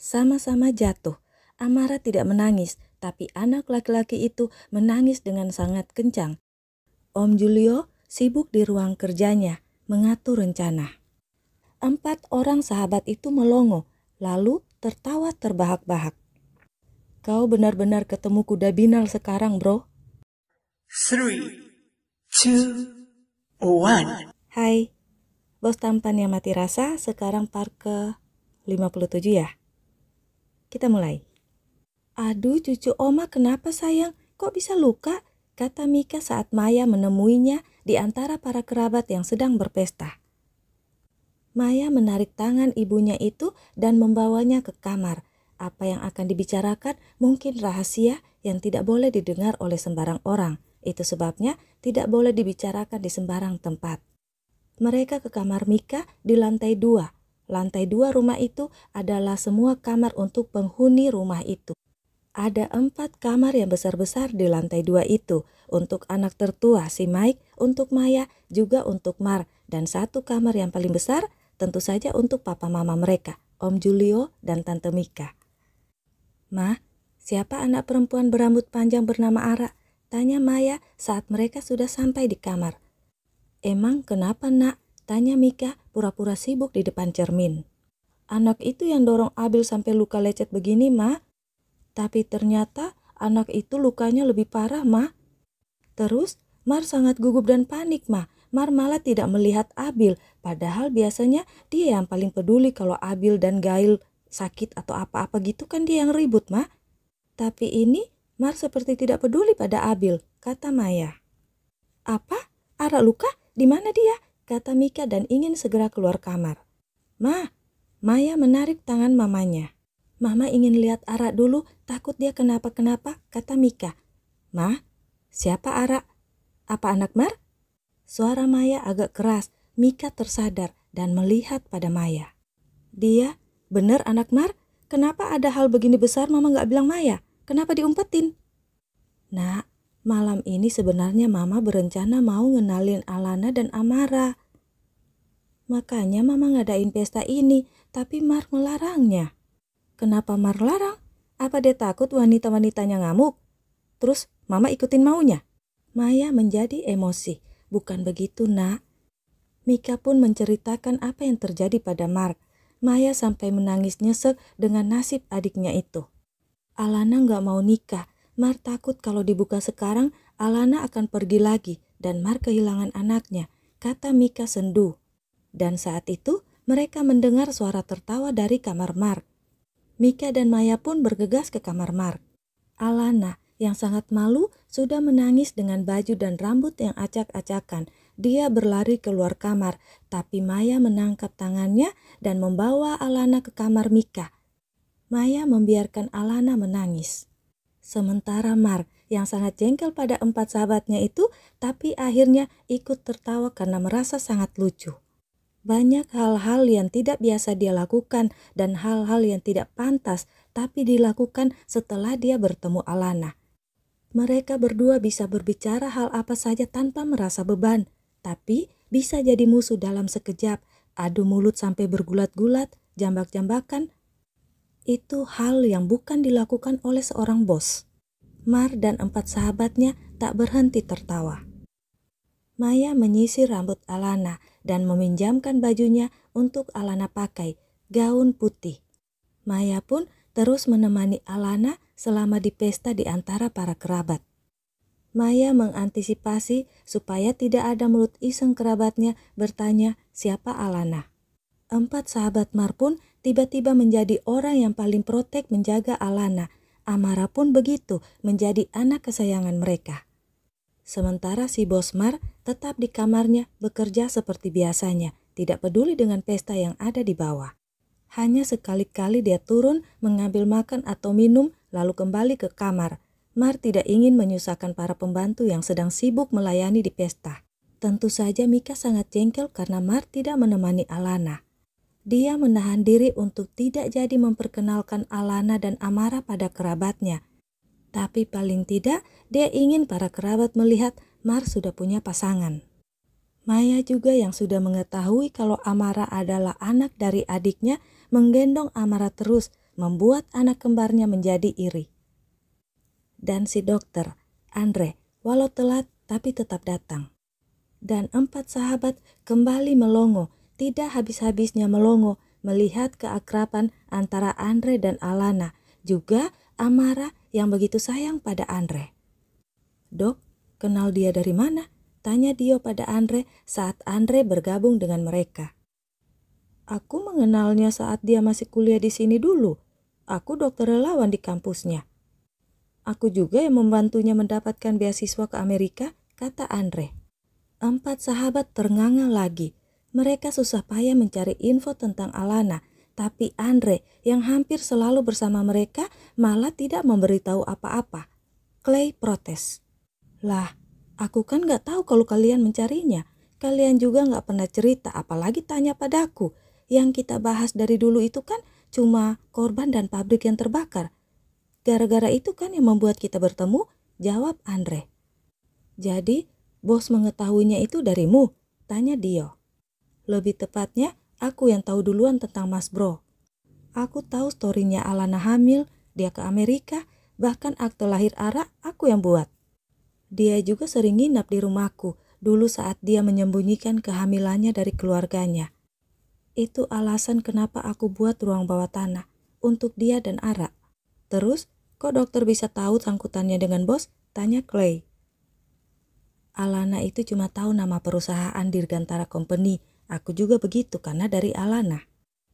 Sama-sama jatuh. Amara tidak menangis, tapi anak laki-laki itu menangis dengan sangat kencang. Om Julio sibuk di ruang kerjanya, mengatur rencana. 4 orang sahabat itu melongo, lalu tertawa terbahak-bahak. Kau benar-benar ketemu kuda binal sekarang, bro. 3, 2, 1. Hai, bos tampan yang mati rasa sekarang part ke 57 ya. Kita mulai. Aduh cucu Oma kenapa sayang? Kok bisa luka? Kata Mika saat Maya menemuinya di antara para kerabat yang sedang berpesta. Maya menarik tangan ibunya itu dan membawanya ke kamar. Apa yang akan dibicarakan mungkin rahasia yang tidak boleh didengar oleh sembarang orang. Itu sebabnya tidak boleh dibicarakan di sembarang tempat. Mereka ke kamar Mika di lantai 2. Lantai 2 rumah itu adalah semua kamar untuk penghuni rumah itu. Ada 4 kamar yang besar-besar di lantai 2 itu. Untuk anak tertua si Mike, untuk Maya, juga untuk Mar. Dan 1 kamar yang paling besar tentu saja untuk papa mama mereka, Om Julio dan Tante Mika. Ma, siapa anak perempuan berambut panjang bernama Ara? Tanya Maya saat mereka sudah sampai di kamar. Emang kenapa nak? Tanya Mika pura-pura sibuk di depan cermin. Anak itu yang dorong Abil sampai luka lecet begini, Ma. Tapi ternyata anak itu lukanya lebih parah, Ma. Terus Mar sangat gugup dan panik, Ma. Mar malah tidak melihat Abil, padahal biasanya dia yang paling peduli kalau Abil dan Gail sakit atau apa-apa gitu kan dia yang ribut, Ma. Tapi ini Mar seperti tidak peduli pada Abil, kata Maya. Apa? Ara luka? Di mana dia? Kata Mika dan ingin segera keluar kamar. Ma, Maya menarik tangan mamanya. Mama ingin lihat Ara dulu, takut dia kenapa-kenapa, kata Mika. Ma, siapa Ara? Apa anak Mar? Suara Maya agak keras. Mika tersadar dan melihat pada Maya. Dia, bener anak Mar? Kenapa ada hal begini besar Mama gak bilang Maya? Kenapa diumpetin? Nak, malam ini sebenarnya Mama berencana mau ngenalin Alana dan Amara. Makanya Mama ngadain pesta ini, tapi Mar melarangnya. Kenapa Mar larang? Apa dia takut wanita-wanitanya ngamuk? Terus Mama ikutin maunya? Maya menjadi emosi. Bukan begitu, Nak. Mika pun menceritakan apa yang terjadi pada Mar. Maya sampai menangis nyesek dengan nasib adiknya itu. Alana gak mau nikah. Mar takut kalau dibuka sekarang, Alana akan pergi lagi dan Mar kehilangan anaknya, kata Mika sendu. Dan saat itu mereka mendengar suara tertawa dari kamar Mar. Mika dan Maya pun bergegas ke kamar Mar. Alana yang sangat malu sudah menangis dengan baju dan rambut yang acak-acakan. Dia berlari keluar kamar, tapi Maya menangkap tangannya dan membawa Alana ke kamar Mika. Maya membiarkan Alana menangis. Sementara Mar yang sangat jengkel pada 4 sahabatnya itu, tapi akhirnya ikut tertawa karena merasa sangat lucu. Banyak hal-hal yang tidak biasa dia lakukan dan hal-hal yang tidak pantas tapi dilakukan setelah dia bertemu Alana. Mereka berdua bisa berbicara hal apa saja tanpa merasa beban, tapi bisa jadi musuh dalam sekejap, adu mulut sampai bergulat-gulat, jambak-jambakan. Itu hal yang bukan dilakukan oleh seorang bos. Mar dan 4 sahabatnya tak berhenti tertawa. Maya menyisir rambut Alana dan meminjamkan bajunya untuk Alana pakai, gaun putih. Maya pun terus menemani Alana selama di pesta di antara para kerabat. Maya mengantisipasi supaya tidak ada mulut iseng kerabatnya bertanya siapa Alana. 4 sahabat Mar pun tiba-tiba menjadi orang yang paling protek menjaga Alana. Amara pun begitu menjadi anak kesayangan mereka. Sementara si bos Mar tetap di kamarnya bekerja seperti biasanya, tidak peduli dengan pesta yang ada di bawah. Hanya sekali-kali dia turun mengambil makan atau minum lalu kembali ke kamar. Mar tidak ingin menyusahkan para pembantu yang sedang sibuk melayani di pesta. Tentu saja Mika sangat jengkel karena Mar tidak menemani Alana. Dia menahan diri untuk tidak jadi memperkenalkan Alana dan Amara pada kerabatnya. Tapi paling tidak dia ingin para kerabat melihat Mar sudah punya pasangan. Maya juga yang sudah mengetahui kalau Amara adalah anak dari adiknya menggendong Amara terus membuat anak kembarnya menjadi iri. Dan si dokter, Andre, walau telat tapi tetap datang. Dan 4 sahabat kembali melongo, tidak habis-habisnya melongo melihat keakraban antara Andre dan Alana, juga Amara yang begitu sayang pada Andre. "Dok, kenal dia dari mana?" tanya Dio pada Andre saat Andre bergabung dengan mereka. "Aku mengenalnya saat dia masih kuliah di sini dulu. Aku dokter relawan di kampusnya. Aku juga yang membantunya mendapatkan beasiswa ke Amerika," kata Andre. 4 sahabat ternganga lagi. Mereka susah payah mencari info tentang Alana, tapi Andre yang hampir selalu bersama mereka malah tidak memberitahu apa-apa. Clay protes. "Lah, aku kan gak tahu kalau kalian mencarinya. Kalian juga gak pernah cerita, apalagi tanya padaku. Yang kita bahas dari dulu itu kan cuma korban dan pabrik yang terbakar. Gara-gara itu kan yang membuat kita bertemu," jawab Andre. "Jadi, bos mengetahuinya itu darimu?" tanya Dio. "Lebih tepatnya, aku yang tahu duluan tentang Mas Bro. Aku tahu storynya Alana hamil, dia ke Amerika, bahkan akte lahir Ara aku yang buat. Dia juga sering nginap di rumahku dulu saat dia menyembunyikan kehamilannya dari keluarganya. Itu alasan kenapa aku buat ruang bawah tanah untuk dia dan Ara." "Terus, kok dokter bisa tahu sangkutannya dengan bos?" tanya Clay. "Alana itu cuma tahu nama perusahaan Dirgantara Company. Aku juga begitu karena dari Alana.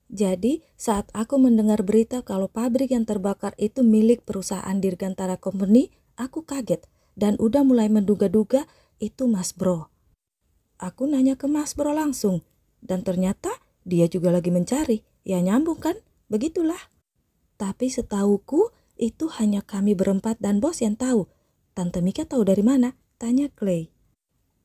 Jadi saat aku mendengar berita kalau pabrik yang terbakar itu milik perusahaan Dirgantara Company, aku kaget dan udah mulai menduga-duga itu Mas Bro. Aku nanya ke Mas Bro langsung dan ternyata dia juga lagi mencari. Ya nyambung kan? Begitulah. Tapi setauku itu hanya kami berempat dan bos yang tahu. Tante Mika tahu dari mana?" tanya Clay.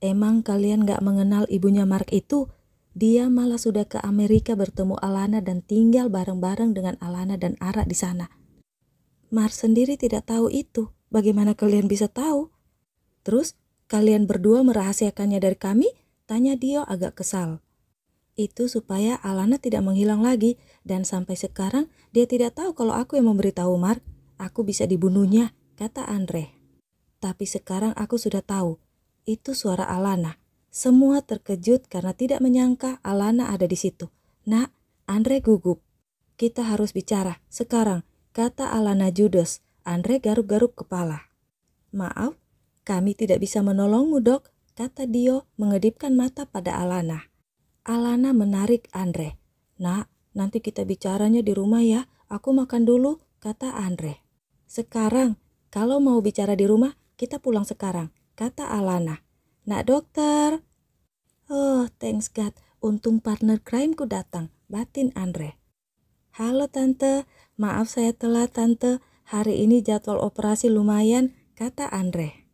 "Emang kalian gak mengenal ibunya Mark itu? Dia malah sudah ke Amerika bertemu Alana dan tinggal bareng-bareng dengan Alana dan Ara di sana." "Mark sendiri tidak tahu itu. Bagaimana kalian bisa tahu? Terus kalian berdua merahasiakannya dari kami?" tanya Dio agak kesal. "Itu supaya Alana tidak menghilang lagi dan sampai sekarang dia tidak tahu kalau aku yang memberitahu Mark. Aku bisa dibunuhnya," kata Andre. "Tapi sekarang aku sudah tahu. Itu suara Alana." Semua terkejut karena tidak menyangka Alana ada di situ. "Nak," Andre gugup. "Kita harus bicara sekarang," kata Alana judes. Andre garuk-garuk kepala. "Maaf, kami tidak bisa menolongmu, Dok," kata Dio mengedipkan mata pada Alana. Alana menarik Andre. "Nak, nanti kita bicaranya di rumah ya. Aku makan dulu," kata Andre. "Sekarang, kalau mau bicara di rumah, kita pulang sekarang," kata Alana. "Nak dokter." "Oh, thanks God, untung partner crime-ku datang," batin Andre. "Halo Tante, maaf saya telat Tante, hari ini jadwal operasi lumayan," kata Andre.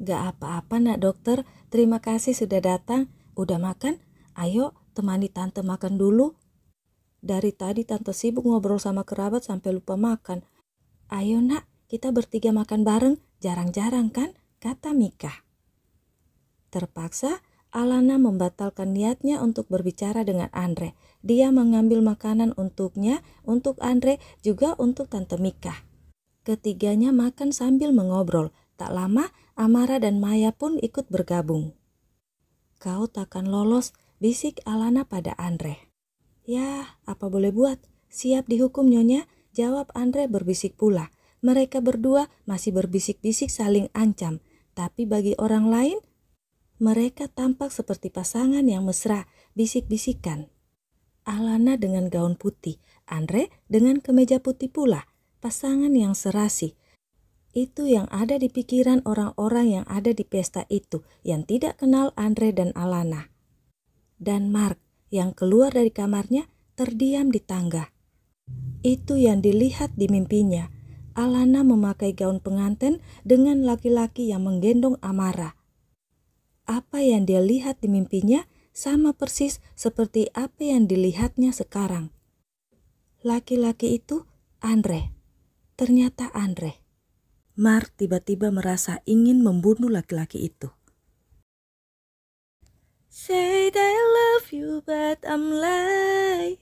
"Gak apa-apa nak dokter, terima kasih sudah datang. Udah makan? Ayo temani Tante makan dulu. Dari tadi Tante sibuk ngobrol sama kerabat sampai lupa makan. Ayo nak, kita bertiga makan bareng, jarang-jarang kan?" kata Mika. Terpaksa Alana membatalkan niatnya untuk berbicara dengan Andre. Dia mengambil makanan untuknya, untuk Andre, juga untuk Tante Mika. Ketiganya makan sambil mengobrol. Tak lama, Amara dan Maya pun ikut bergabung. "Kau takkan lolos," bisik Alana pada Andre. "Ya, apa boleh buat? Siap dihukum Nyonya," jawab Andre berbisik pula. Mereka berdua masih berbisik-bisik saling ancam. Tapi bagi orang lain, mereka tampak seperti pasangan yang mesra, bisik-bisikan. Alana dengan gaun putih, Andre dengan kemeja putih pula, pasangan yang serasi. Itu yang ada di pikiran orang-orang yang ada di pesta itu, yang tidak kenal Andre dan Alana. Dan Mark yang keluar dari kamarnya terdiam di tangga. Itu yang dilihat di mimpinya. Alana memakai gaun pengantin dengan laki-laki yang menggendong Amara. Apa yang dia lihat di mimpinya sama persis seperti apa yang dilihatnya sekarang. Laki-laki itu Andre. Ternyata Andre. Mark tiba-tiba merasa ingin membunuh laki-laki itu. "Say that I love you but I'm lying.